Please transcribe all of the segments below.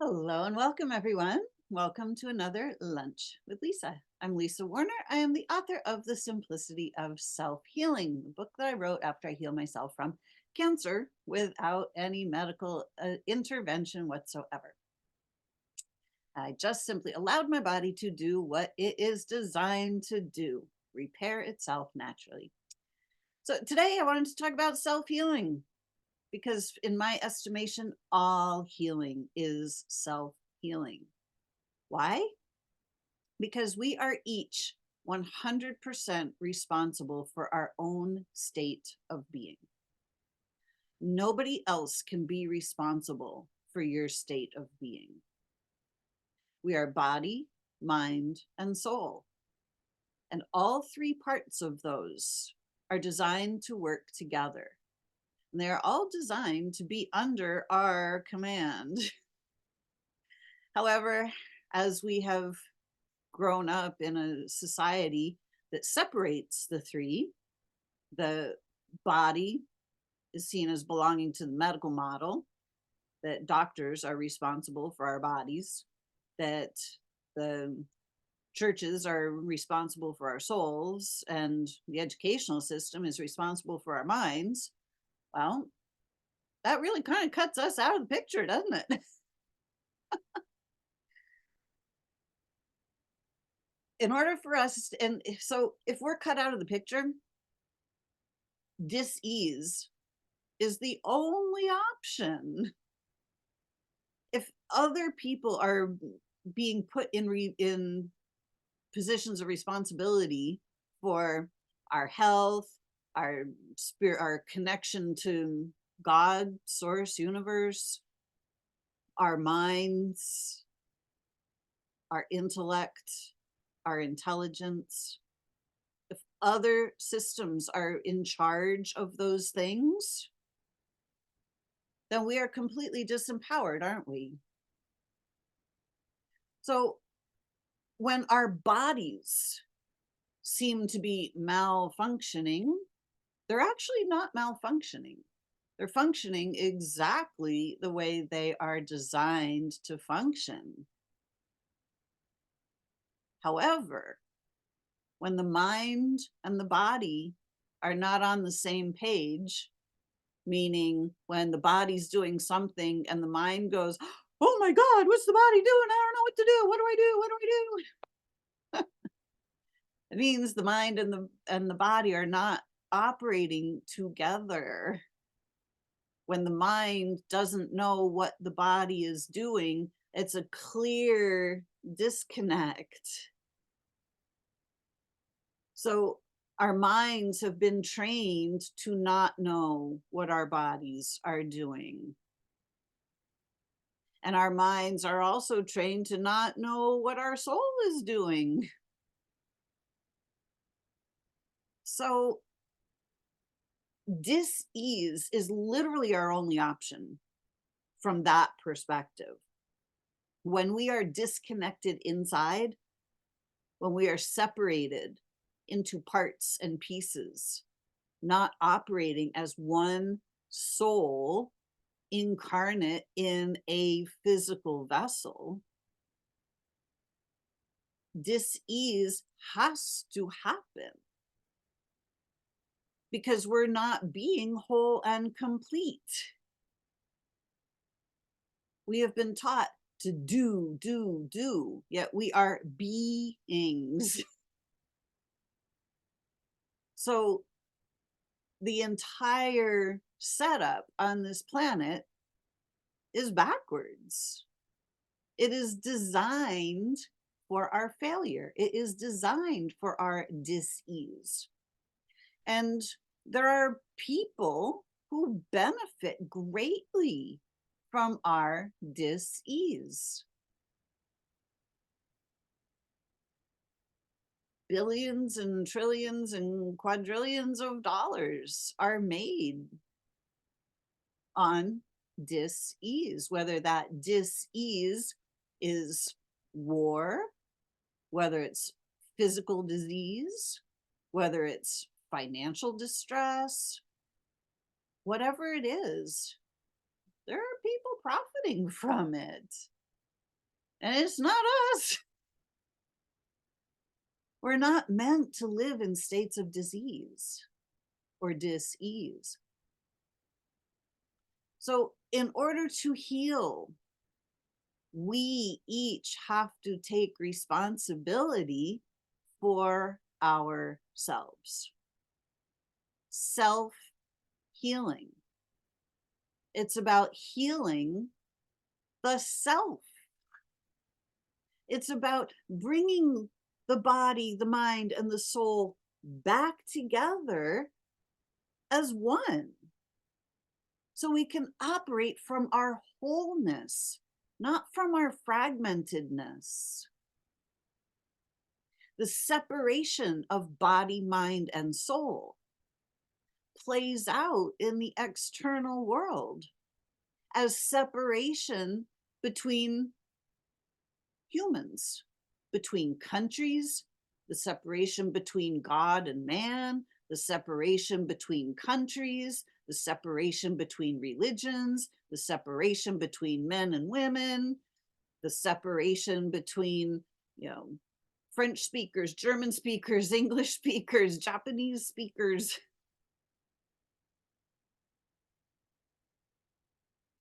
Hello and welcome, everyone. Welcome to another Lunch with Lisa. I'm Lisa Warner. I am the author of The Simplicity of Self-Healing, the book that I wrote after I healed myself from cancer without any medical intervention whatsoever. I just simply allowed my body to do what it is designed to do, repair itself naturally. So today I wanted to talk about self-healing because in my estimation, all healing is self-healing. Why? Because we are each 100% responsible for our own state of being. Nobody else can be responsible for your state of being. We are body, mind, and soul. And all three parts of those are designed to work together. And they are all designed to be under our command. However, as we have grown up in a society that separates the three, the body is seen as belonging to the medical model, that doctors are responsible for our bodies, that the churches are responsible for our souls, and the educational system is responsible for our minds. Well, that really kind of cuts us out of the picture, doesn't it? In order for us, so if we're cut out of the picture, dis-ease is the only option. If other people are being put in positions of responsibility for our health, our spirit, our connection to God, source, universe, our minds, our intellect, our intelligence, if other systems are in charge of those things, then we are completely disempowered, aren't we? So when our bodies seem to be malfunctioning, they're actually not malfunctioning. They're functioning exactly the way they are designed to function. However, when the mind and the body are not on the same page, meaning when the body's doing something and the mind goes, "Oh my God, what's the body doing? I don't know what to do. What do I do? What do I do?" It means the mind and the body are not operating together. When the mind doesn't know what the body is doing, it's a clear disconnect. So our minds have been trained to not know what our bodies are doing. And our minds are also trained to not know what our soul is doing. So dis-ease is literally our only option from that perspective. When we are disconnected inside, when we are separated into parts and pieces, not operating as one soul incarnate in a physical vessel, dis-ease has to happen because we're not being whole and complete. We have been taught to do, yet we are beings. So the entire setup on this planet is backwards. It is designed for our failure. It is designed for our dis-ease. And there are people who benefit greatly from our dis-ease. Billions and trillions and quadrillions of dollars are made on dis-ease, whether that dis-ease is war, whether it's physical disease, whether it's financial distress, whatever it is, there are people profiting from it. And it's not us. We're not meant to live in states of disease or dis-ease. So, in order to heal, we each have to take responsibility for ourselves. Self healing. It's about healing the self. It's about bringing the body, the mind, and the soul back together as one. So we can operate from our wholeness, not from our fragmentedness. The separation of body, mind, and soul plays out in the external world as separation between humans, between countries, the separation between God and man, the separation between countries, the separation between religions, the separation between men and women, the separation between, French speakers, German speakers, English speakers, Japanese speakers.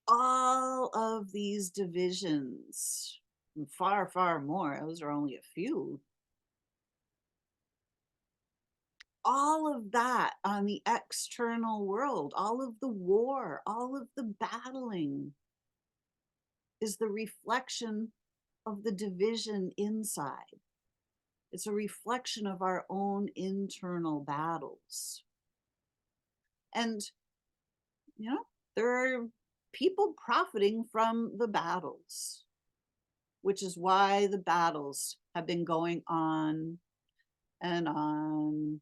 All of these divisions, and far, far more, those are only a few. All of that on the external world, all of the war, all of the battling is the reflection of the division inside. It's a reflection of our own internal battles. And, there are people profiting from the battles, which is why the battles have been going on and on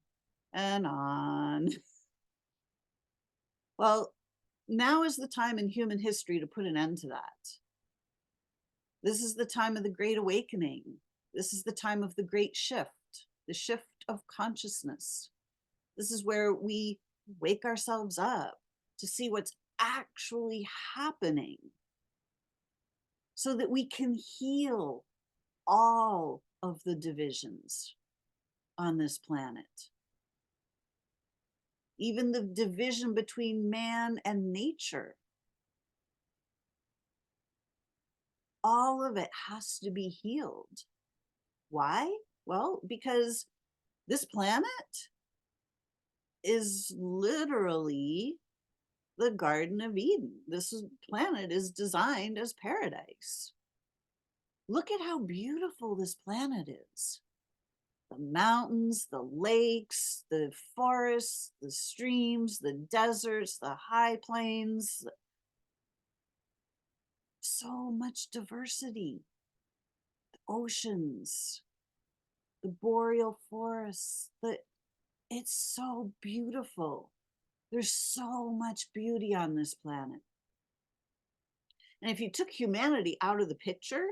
and on. Well, now is the time in human history to put an end to that. This is the time of the Great Awakening. This is the time of the Great Shift, the shift of consciousness. This is where we wake ourselves up to see what's actually happening so that we can heal all of the divisions on this planet. Even the division between man and nature. All of it has to be healed. Why? Well, because this planet is literally the Garden of Eden. Planet is designed as paradise. Look at how beautiful this planet is. The mountains, the lakes, the forests, the streams, the deserts, the high plains. So much diversity. The oceans, the boreal forests. It's so beautiful. There's so much beauty on this planet. And if you took humanity out of the picture,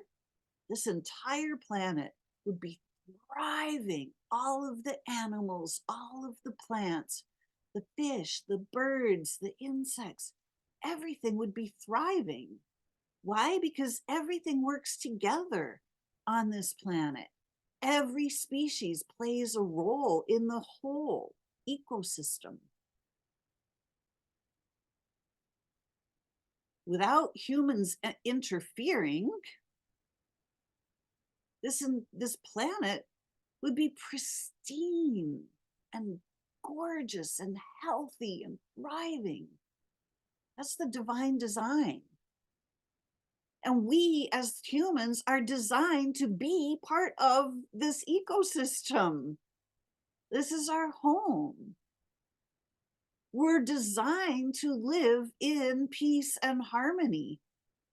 this entire planet would be thriving. All of the animals, all of the plants, the fish, the birds, the insects, everything would be thriving. Why? Because everything works together on this planet. Every species plays a role in the whole ecosystem. Without humans interfering, this planet would be pristine and gorgeous and healthy and thriving. That's the divine design. And we as humans are designed to be part of this ecosystem. This is our home. We're designed to live in peace and harmony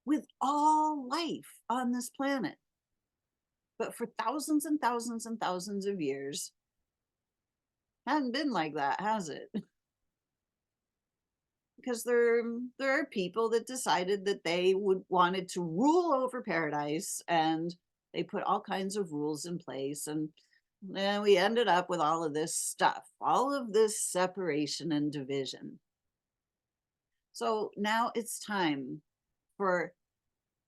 with all life on this planet. But for thousands and thousands and thousands of years, hasn't been like that, has it? Because there are people that decided that they wanted to rule over paradise, and they put all kinds of rules in place, and then we ended up with all of this stuff, all of this separation and division. So now it's time for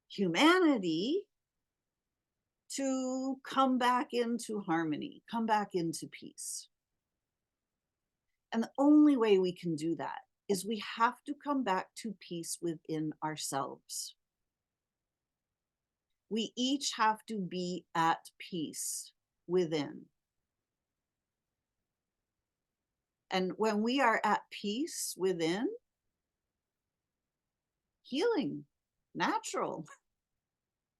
humanity to come back into harmony, come back into peace. And the only way we can do that is we have to come back to peace within ourselves. We each have to be at peace within. And when we are at peace within, healing, natural.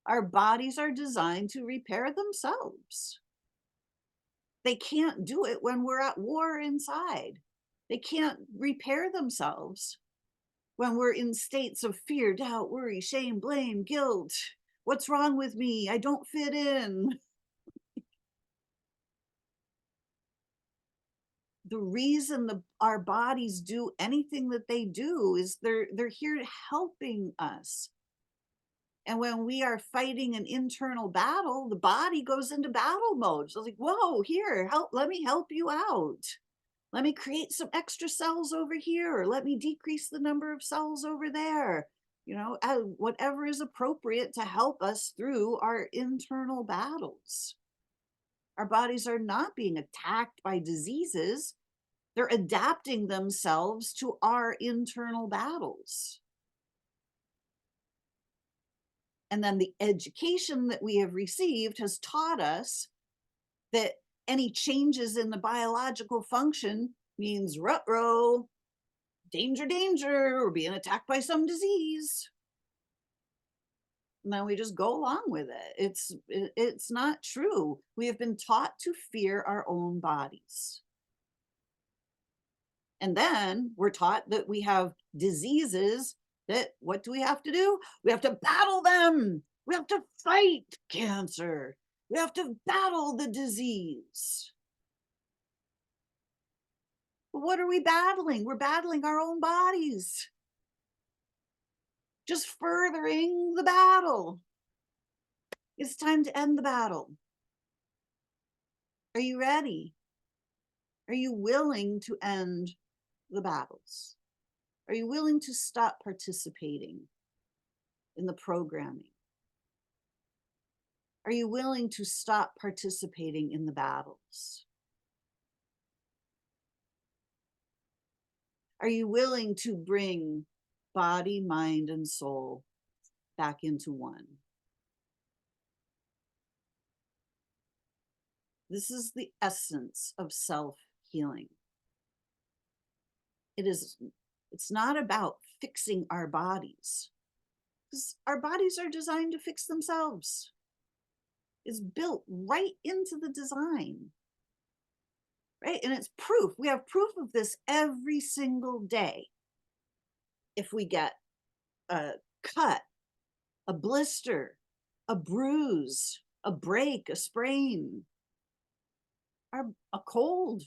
Our bodies are designed to repair themselves. They can't do it when we're at war inside. They can't repair themselves when we're in states of fear, doubt, worry, shame, blame, guilt. What's wrong with me? I don't fit in. The reason our bodies do anything that they do is they're here helping us. And when we are fighting an internal battle, the body goes into battle mode. So it's like, whoa, here, let me help you out. Let me create some extra cells over here, or let me decrease the number of cells over there. Whatever is appropriate to help us through our internal battles. Our bodies are not being attacked by diseases. They're adapting themselves to our internal battles. And then the education that we have received has taught us that any changes in the biological function means ruh-roh, danger, danger, we're being attacked by some disease. And then we just go along with it. It's not true. We have been taught to fear our own bodies. And then we're taught that we have diseases that, what do we have to do? We have to battle them. We have to fight cancer. We have to battle the disease. But what are we battling? We're battling our own bodies. Just furthering the battle. It's time to end the battle. Are you ready? Are you willing to end the battles? Are you willing to stop participating in the programming? Are you willing to stop participating in the battles? Are you willing to bring body, mind, and soul back into one? This is the essence of self-healing. It's not about fixing our bodies, because our bodies are designed to fix themselves. It's built right into the design, right? And it's proof. We have proof of this every single day. If we get a cut, a blister, a bruise, a break, a sprain, a cold,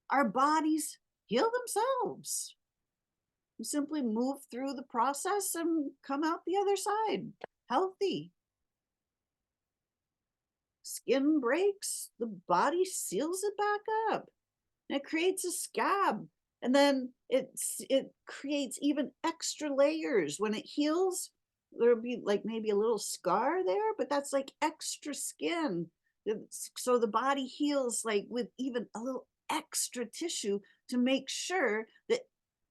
our bodies heal themselves. We simply move through the process and come out the other side healthy. Skin breaks, the body seals it back up, and it creates a scab. And then it creates even extra layers. When it heals, there'll be like maybe a little scar there, but that's like extra skin. So the body heals like with even a little extra tissue to make sure that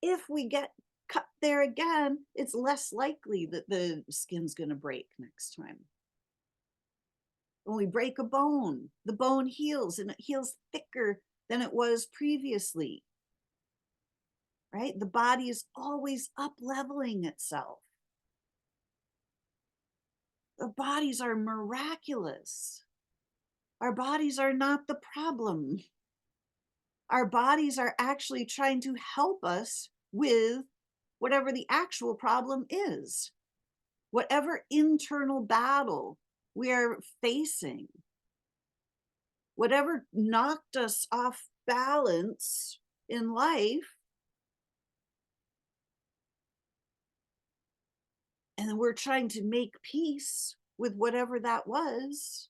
if we get cut there again, it's less likely that the skin's going to break next time. When we break a bone, the bone heals, and it heals thicker than it was previously, right? The body is always up leveling itself. The bodies are miraculous. Our bodies are not the problem. Our bodies are actually trying to help us with whatever the actual problem is, whatever internal battle we are facing, whatever knocked us off balance in life. And we're trying to make peace with whatever that was.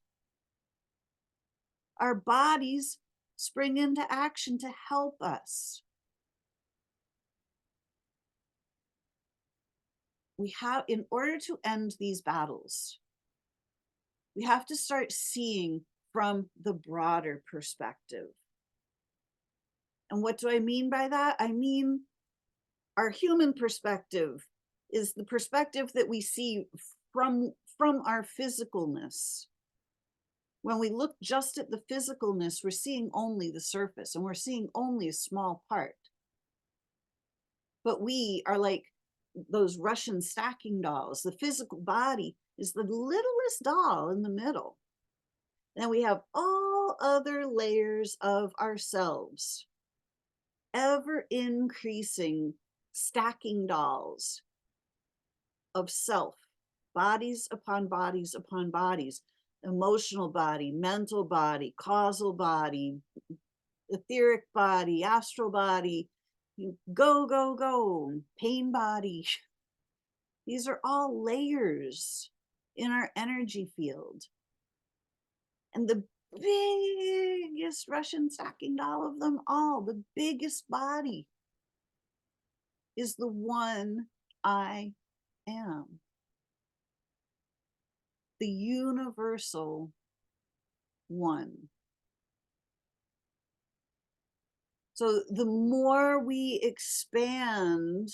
Our bodies spring into action to help us. In order to end these battles, We have to start seeing from the broader perspective. And what do I mean by that? I mean, our human perspective is the perspective that we see from our physicalness. When we look just at the physicalness, we're seeing only the surface and we're seeing only a small part. But we are like those Russian stacking dolls. The physical body is the littlest doll in the middle. Then we have all other layers of ourselves, ever increasing stacking dolls of self, bodies upon bodies upon bodies, emotional body, mental body, causal body, etheric body, astral body, go, go, go, pain body. These are all layers in our energy field. And the biggest Russian stacking doll of them all, the biggest body, is the one I am. The universal one. So the more we expand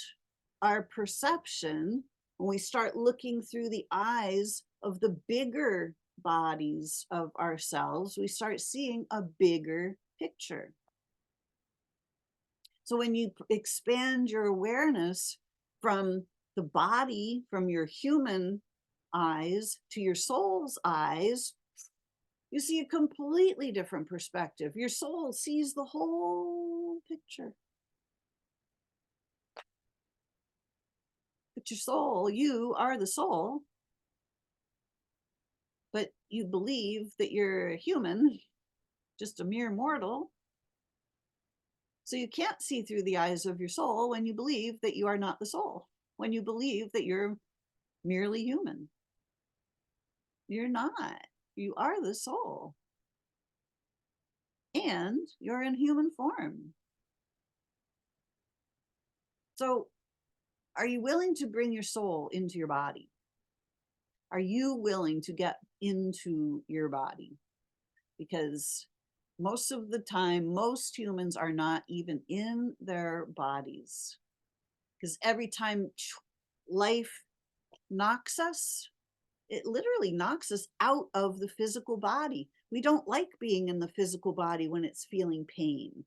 our perception, when we start looking through the eyes of the bigger bodies of ourselves, we start seeing a bigger picture. So when you expand your awareness from the body, from your human eyes to your soul's eyes, you see a completely different perspective. Your soul sees the whole picture. But your soul, you are the soul, but you believe that you're a human, just a mere mortal. So you can't see through the eyes of your soul when you believe that you are not the soul, when you believe that you're merely human. You're not. You are the soul. And you're in human form. So are you willing to bring your soul into your body? Are you willing to get into your body? Because most of the time, most humans are not even in their bodies. Because every time life knocks us, it literally knocks us out of the physical body. We don't like being in the physical body when it's feeling pain,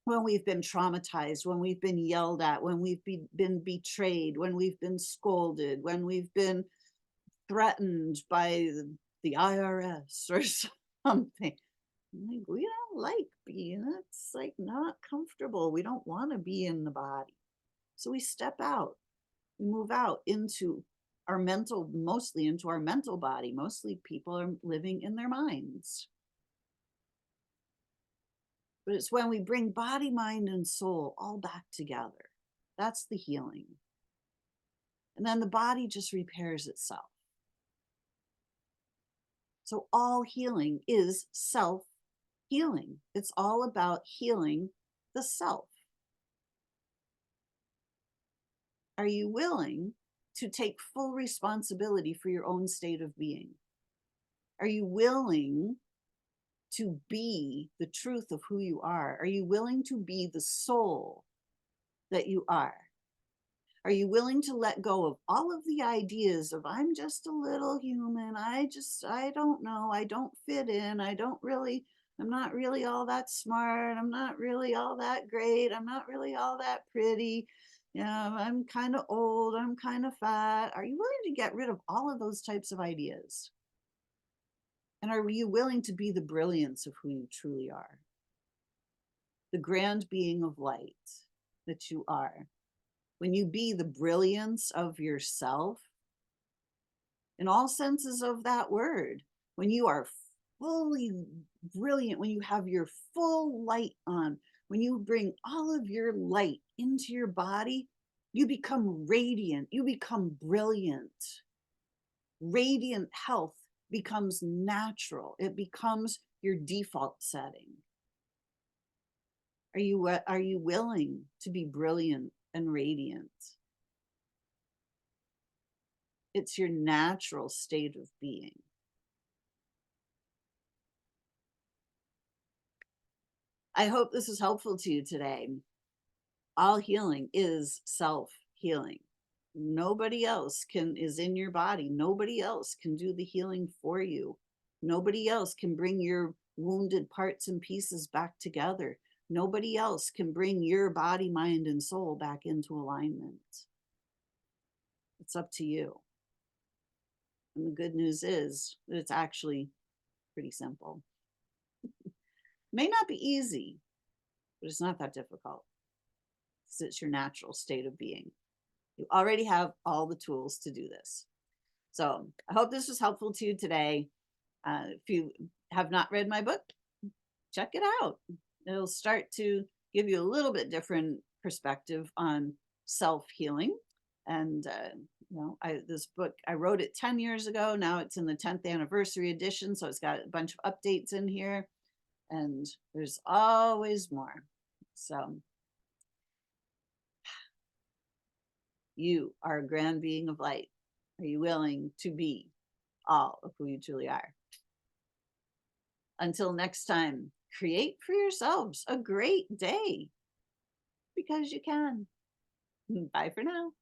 when we've been traumatized, when we've been yelled at, when we've been betrayed, when we've been scolded, when we've been threatened by the IRS or something. Like, we don't like being, it's like not comfortable. We don't want to be in the body. So we step out, we move out into our mental, mostly into our mental body. Mostly people are living in their minds. But it's when we bring body, mind, and soul all back together. That's the healing. And then the body just repairs itself. So all healing is self-healing. It's all about healing the self. Are you willing to take full responsibility for your own state of being? Are you willing to be the truth of who you are? Are you willing to be the soul that you are? Are you willing to let go of all of the ideas of I'm just a little human, I don't know, I don't fit in, I'm not really all that smart, I'm not really all that great, I'm not really all that pretty, I'm kind of old, I'm kind of fat. Are you willing to get rid of all of those types of ideas? And are you willing to be the brilliance of who you truly are? The grand being of light that you are. When you be the brilliance of yourself, in all senses of that word, when you are fully brilliant, when you have your full light on, when you bring all of your light into your body, you become radiant, you become brilliant. Radiant health becomes natural. It becomes your default setting. Are you willing to be brilliant and radiant? It's your natural state of being. I hope this is helpful to you today. All healing is self-healing. Nobody else can is in your body. Nobody else can do the healing for you. Nobody else can bring your wounded parts and pieces back together. Nobody else can bring your body, mind, and soul back into alignment. It's up to you. And the good news is that it's actually pretty simple. May not be easy, but it's not that difficult because it's your natural state of being. You already have all the tools to do this. So I hope this was helpful to you today. If you have not read my book, check it out. It'll start to give you a little bit different perspective on self-healing. And this book, I wrote it 10 years ago. Now it's in the 10th anniversary edition. So it's got a bunch of updates in here, and there's always more. So you are a grand being of light. Are you willing to be all of who you truly are? Until next time, create for yourselves a great day because you can. Bye for now.